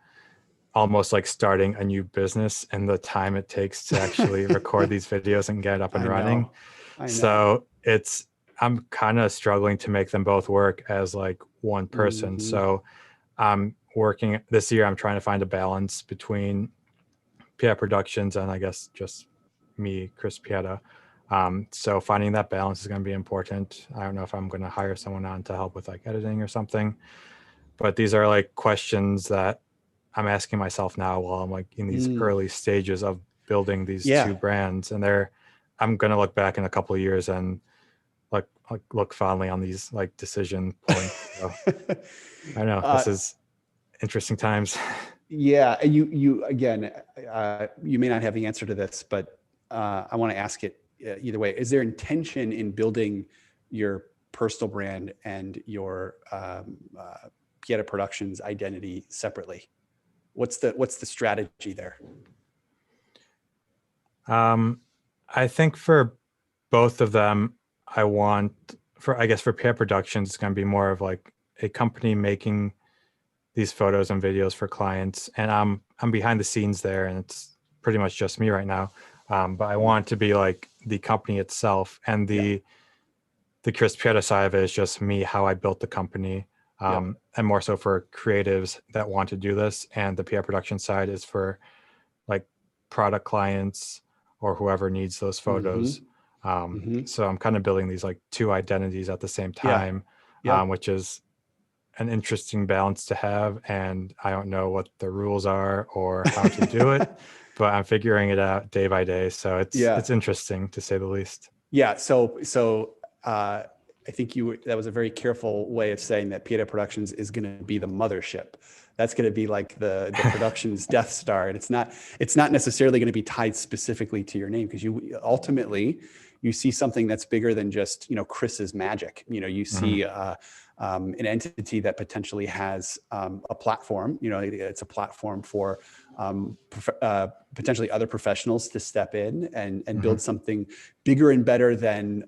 almost like starting a new business, and the time it takes to actually record these videos and get it up and running. I know. So I'm kind of struggling to make them both work as like one person. So I'm working this year. I'm trying to find a balance between Pieta Productions and I guess just me, Chris Pieta. So finding that balance is going to be important. I don't know if I'm going to hire someone on to help with like editing or something, but these are like questions that I'm asking myself now while I'm like in these early stages of building these two brands. And I'm going to look back in a couple of years and like look fondly on these like decision points. So, I know this is interesting times. Yeah. And you again, you may not have the answer to this, but I want to ask it either way. Is there intention in building your personal brand and your Pieta Productions identity separately? What's the strategy there? I think for both of them, I want I guess for Pieta Productions, it's going to be more of like a company making these photos and videos for clients, and I'm behind the scenes there, and it's pretty much just me right now. But I want it to be like the company itself, and the Chris Pieta side of it is just me, how I built the company, and more so for creatives that want to do this. And the Pieta Production side is for like product clients or whoever needs those photos. So I'm kind of building these like two identities at the same time, which is an interesting balance to have. And I don't know what the rules are or how to do it, but I'm figuring it out day by day. So it's interesting to say the least. Yeah. So I think that was a very careful way of saying that Pieta Productions is going to be the mothership. That's going to be like the production's Death Star. And it's not necessarily going to be tied specifically to your name, because you ultimately see something that's bigger than just, Chris's magic. You see an entity that potentially has a platform. It's a platform for potentially other professionals to step in and build something bigger and better than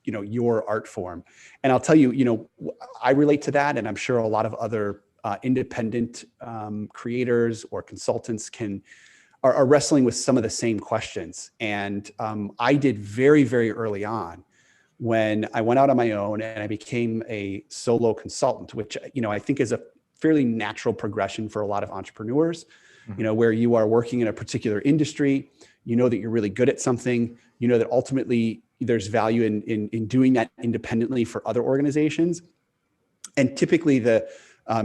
your art form. And I'll tell you, I relate to that, and I'm sure a lot of other independent creators or consultants are wrestling with some of the same questions. And I did very, very early on when I went out on my own and I became a solo consultant, which, I think is a fairly natural progression for a lot of entrepreneurs, where you are working in a particular industry, that you're really good at something, that ultimately there's value in doing that independently for other organizations. And typically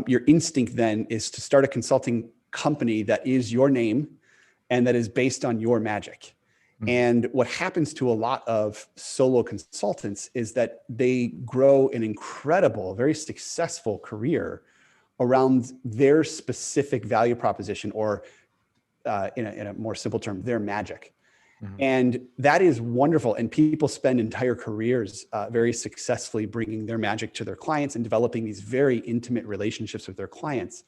your instinct then is to start a consulting company that is your name and that is based on your magic. And what happens to a lot of solo consultants is that they grow an incredible, very successful career around their specific value proposition, or in a more simple term, their magic. And that is wonderful. And people spend entire careers very successfully bringing their magic to their clients and developing these very intimate relationships with their clients.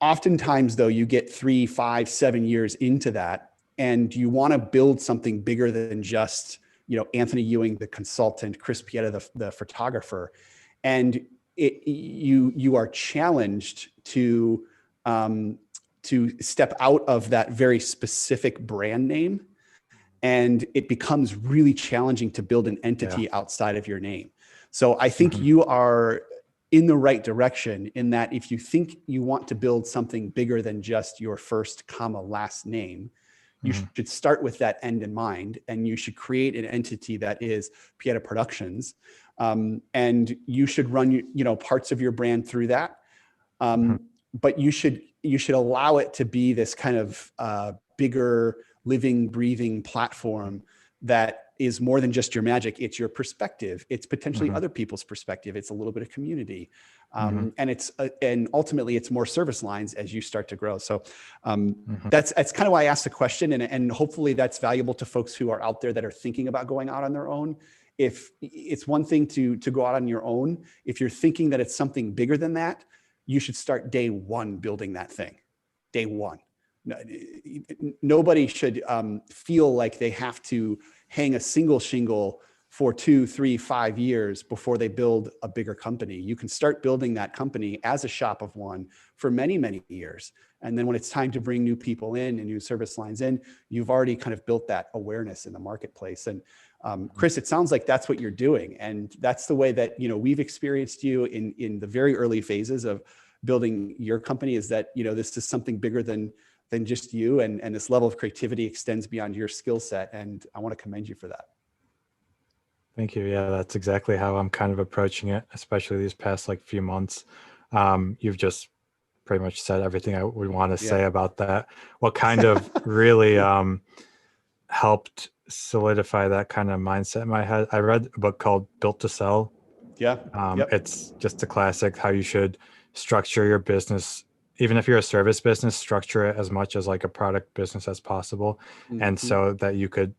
Oftentimes, though, you get 3, 5, 7 years into that, and you want to build something bigger than just, Anthony Ewing, the consultant, Chris Pieta, the photographer. And you are challenged to step out of that very specific brand name. And it becomes really challenging to build an entity outside of your name. So I think you are in the right direction, in that if you think you want to build something bigger than just your first last name, you should start with that end in mind, and you should create an entity that is Pieta Productions, and you should run parts of your brand through that. But you should allow it to be this kind of bigger, living, breathing platform that is more than just your magic. It's your perspective. It's potentially other people's perspective. It's a little bit of community. And and ultimately it's more service lines as you start to grow. So that's kind of why I asked the question, and hopefully that's valuable to folks who are out there that are thinking about going out on their own. If it's one thing to go out on your own, if you're thinking that it's something bigger than that, you should start day one building that thing. Day one. Nobody should feel like they have to hang a single shingle for 2, 3, 5 years before they build a bigger company. You can start building that company as a shop of one for many, many years. And then when it's time to bring new people in and new service lines in, you've already kind of built that awareness in the marketplace. And Chris, it sounds like that's what you're doing. And that's the way that, we've experienced you in the very early phases of building your company, is that, this is something bigger than just you, and this level of creativity extends beyond your skill set. And I want to commend you for that. Thank you. Yeah, that's exactly how I'm kind of approaching it, especially these past few months. You've just pretty much said everything I would want to say about that. What kind of really helped solidify that kind of mindset in my head? I read a book called Built to Sell. It's just a classic, how you should structure your business. Even if you're a service business, structure it as much as like a product business as possible. And so that you could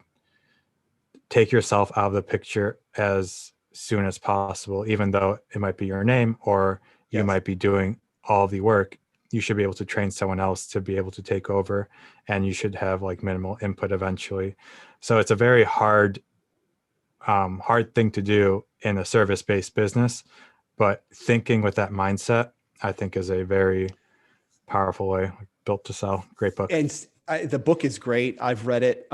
take yourself out of the picture as soon as possible, even though it might be your name or you might be doing all the work. You should be able to train someone else to be able to take over, and you should have minimal input eventually. So it's a very hard hard thing to do in a service-based business, but thinking with that mindset, I think, is a very powerful way. Like, Built to Sell, great book. And the book is great. I've read it.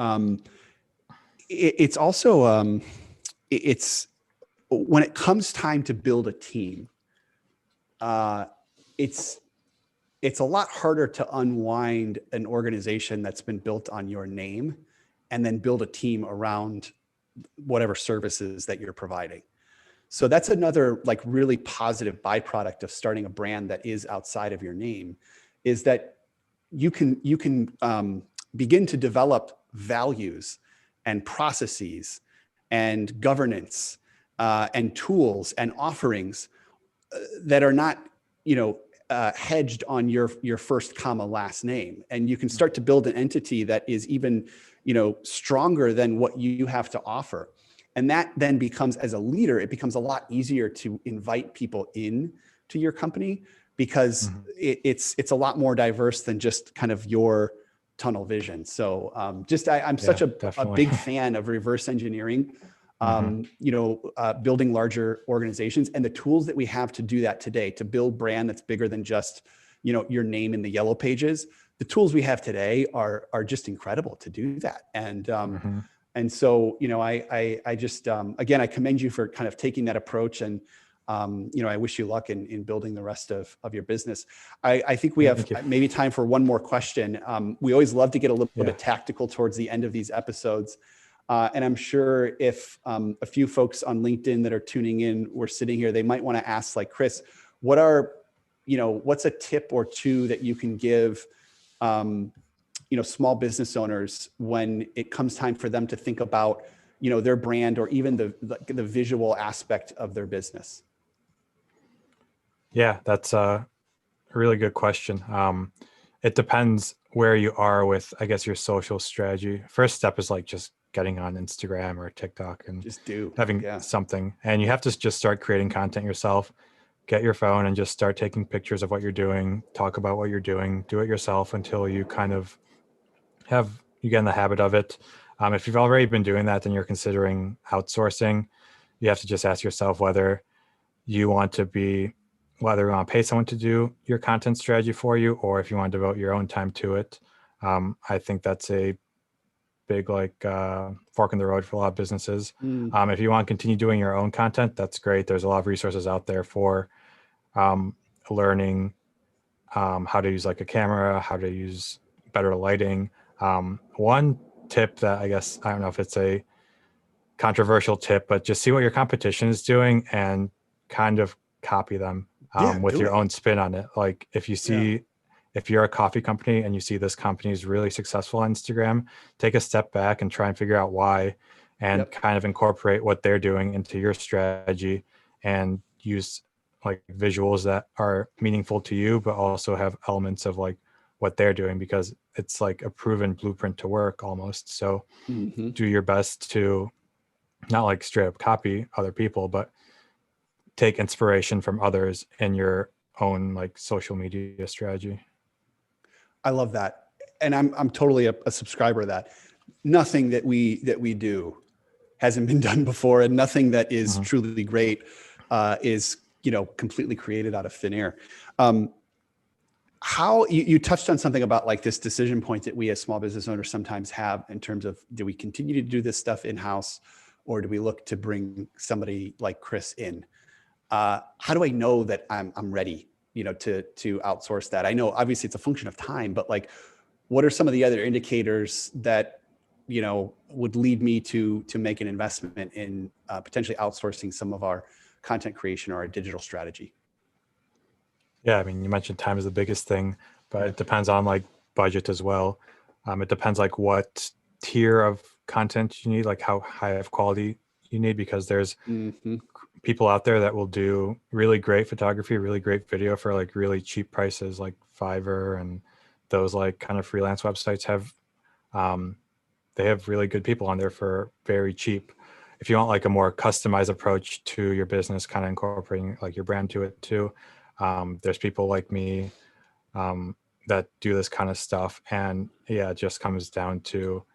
It's also, it's when it comes time to build a team, it's a lot harder to unwind an organization that's been built on your name and then build a team around whatever services that you're providing. So that's another like really positive byproduct of starting a brand that is outside of your name, is that you can begin to develop values and processes and governance and tools and offerings that are not, hedged on your first comma last name. And you can start to build an entity that is even, stronger than what you have to offer. And that then becomes, as a leader, it becomes a lot easier to invite people in to your company, because it's a lot more diverse than just kind of your tunnel vision. So I'm such a big fan of reverse engineering, building larger organizations, and the tools that we have to do that today, to build brand that's bigger than just, your name in the yellow pages. The tools we have today are just incredible to do that. And so, I just, again, I commend you for kind of taking that approach, and, I wish you luck in building the rest of your business. I think we have maybe time for one more question. We always love to get a little bit tactical towards the end of these episodes. And I'm sure if a few folks on LinkedIn that are tuning in were sitting here, they might want to ask, like, Chris, what's a tip or two that you can give small business owners when it comes time for them to think about, their brand, or even the visual aspect of their business? Yeah, that's a really good question. It depends where you are with, I guess, your social strategy. First step is like just getting on Instagram or TikTok and just having something. And you have to just start creating content yourself. Get your phone and just start taking pictures of what you're doing, talk about what you're doing, do it yourself until you kind of you get in the habit of it. If you've already been doing that, then you're considering outsourcing. You have to just ask yourself whether you want to pay someone to do your content strategy for you, or if you want to devote your own time to it. I think that's a big fork in the road for a lot of businesses. If you want to continue doing your own content, that's great. There's a lot of resources out there for learning how to use like a camera, how to use better lighting. One tip that, I guess, I don't know if it's a controversial tip, but just see what your competition is doing and kind of copy them with your own spin on it. Like if you're a coffee company and you see this company is really successful on Instagram, take a step back and try and figure out why, and kind of incorporate what they're doing into your strategy, and use like visuals that are meaningful to you, but also have elements of like what they're doing, because it's like a proven blueprint to work almost. So do your best to not like straight up copy other people, but take inspiration from others in your own like social media strategy. I love that. And I'm totally a subscriber of that. Nothing that we do hasn't been done before, and nothing that is truly great is, completely created out of thin air. How you touched on something about like this decision point that we as small business owners sometimes have in terms of, do we continue to do this stuff in-house, or do we look to bring somebody like Chris in? How do I know that I'm ready, to outsource that? I know obviously it's a function of time, but like, what are some of the other indicators that, would lead me to make an investment in potentially outsourcing some of our content creation or our digital strategy? Yeah, I mean, you mentioned time is the biggest thing, but it depends on like budget as well. It depends like what tier of content you need, like how high of quality you need, because there's people out there that will do really great photography, really great video for like really cheap prices, like Fiverr and those like kind of freelance websites have, they have really good people on there for very cheap. If you want like a more customized approach to your business, kind of incorporating like your brand to it too, there's people like me that do this kind of stuff. And yeah, it just comes down to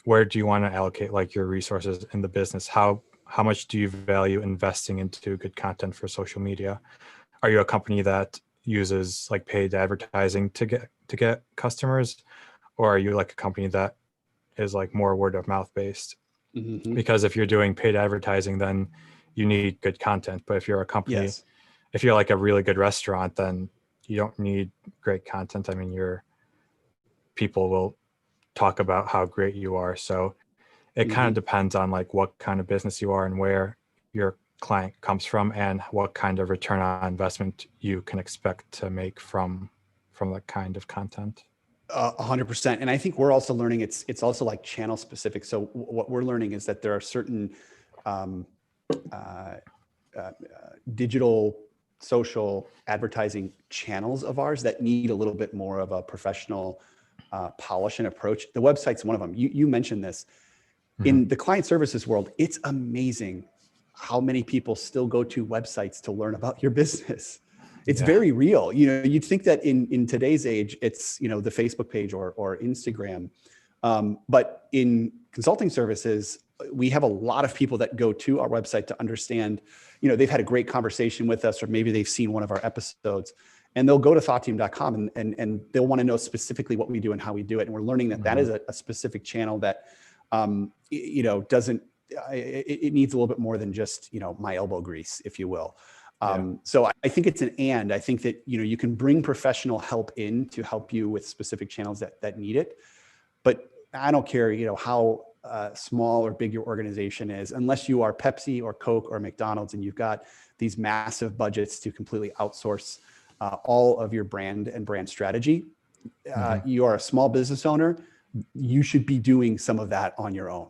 where do you want to allocate like your resources in the business? How much do you value investing into good content for social media? Are you a company that uses like paid advertising to get customers, or are you like a company that is like more word of mouth based? Mm-hmm. Because if you're doing paid advertising, then you need good content. But if you're a company, Yes. if you're like a really good restaurant, then you don't need great content. I mean, people will talk about how great you are. So it kind of depends on like what kind of business you are and where your client comes from and what kind of return on investment you can expect to make from that kind of content. 100%. And I think we're also learning it's also like channel specific. So what we're learning is that there are certain digital social advertising channels of ours that need a little bit more of a professional polish and approach. The website's one of them. You mentioned this. In the client services world, it's amazing how many people still go to websites to learn about your business. It's very real. You know, you'd think that in today's age, it's, you know, the Facebook page or Instagram. But in consulting services, we have a lot of people that go to our website to understand, you know, they've had a great conversation with us, or maybe they've seen one of our episodes, and they'll go to thoughtteam.com and they'll want to know specifically what we do and how we do it. And we're learning that that is a specific channel that, you know, it needs a little bit more than just, you know, my elbow grease, if you will. So I think it's I think that, you know, you can bring professional help in to help you with specific channels that need it. But I don't care, you know, how small or big your organization is, unless you are Pepsi or Coke or McDonald's and you've got these massive budgets to completely outsource all of your brand and brand strategy. You are a small business owner. You should be doing some of that on your own.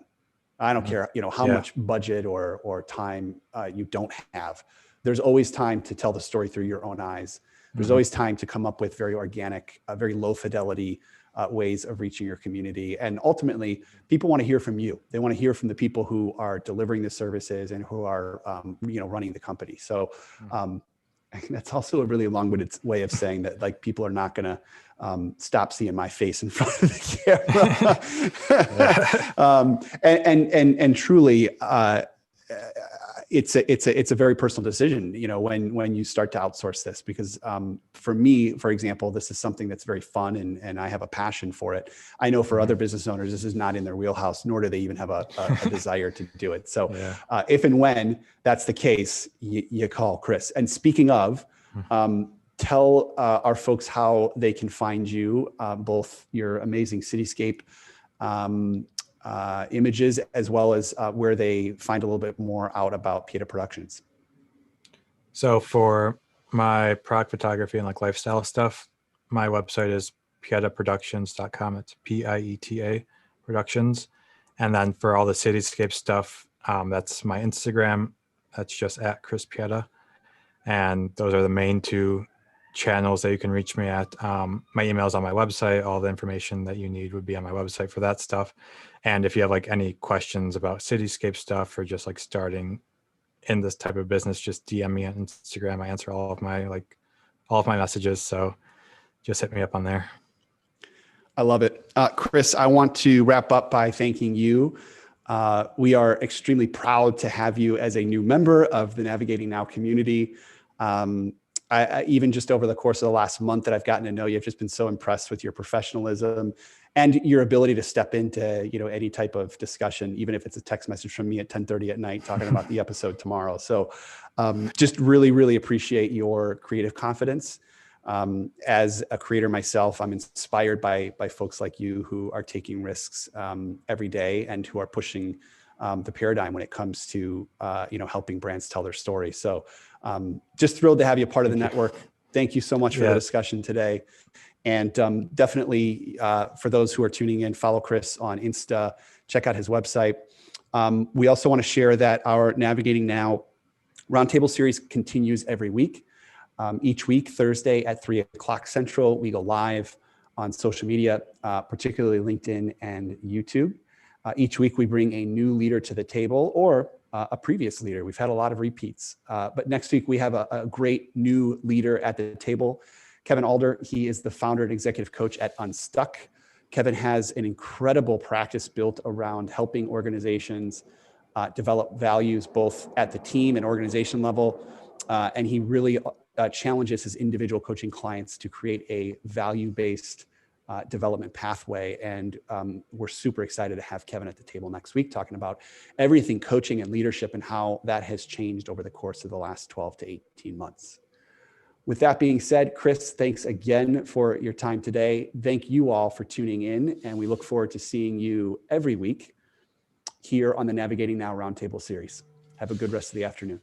I don't care, you know, how much budget or time you don't have. There's always time to tell the story through your own eyes. There's always time to come up with very organic, very low fidelity ways of reaching your community. And ultimately, people want to hear from you. They want to hear from the people who are delivering the services and who are, you know, running the company. So that's also a really long-winded way of saying that, like, people are not going to stop seeing my face in front of the camera. And truly, it's a very personal decision, you know, when you start to outsource this, because for me, for example, this is something that's very fun and I have a passion for it. I know for other business owners, this is not in their wheelhouse, nor do they even have a desire to do it. So if and when that's the case, you call Chris. And speaking of, tell our folks how they can find you, both your amazing cityscape images, as well as where they find a little bit more out about Pieta Productions. So for my product photography and like lifestyle stuff, my website is pietaproductions.com. It's Pieta Productions. And then for all the cityscape stuff, that's my Instagram. That's just at Chris Pieta. And those are the main two channels that you can reach me at. My email is on my website. All the information that you need would be on my website for that stuff. And if you have like any questions about cityscape stuff or just like starting in this type of business, just DM me on Instagram. I answer all of my messages. So just hit me up on there. I love it. Chris, I want to wrap up by thanking you. We are extremely proud to have you as a new member of the Navigating Now community. I even just over the course of the last month that I've gotten to know you, I've just been so impressed with your professionalism and your ability to step into, you know, any type of discussion, even if it's a text message from me at 10:30 at night talking about the episode tomorrow. So just really, really appreciate your creative confidence. As a creator myself, I'm inspired by folks like you who are taking risks every day and who are pushing the paradigm when it comes to, you know, helping brands tell their story. So just thrilled to have you part of the network. Thank you so much for the discussion today. And definitely for those who are tuning in, follow Chris on Insta, check out his website. We also want to share that our Navigating Now Roundtable series continues every week. Each week, Thursday at 3:00 Central, we go live on social media, particularly LinkedIn and YouTube. Each week, we bring a new leader to the table or a previous leader. We've had a lot of repeats. But next week, we have a great new leader at the table, Kevin Alder. He is the founder and executive coach at Unstuck. Kevin has an incredible practice built around helping organizations develop values both at the team and organization level. And he really challenges his individual coaching clients to create a value-based development pathway. And we're super excited to have Kevin at the table next week talking about everything coaching and leadership and how that has changed over the course of the last 12 to 18 months. With that being said, Chris, thanks again for your time today. Thank you all for tuning in, and we look forward to seeing you every week here on the Navigating Now Roundtable series. Have a good rest of the afternoon.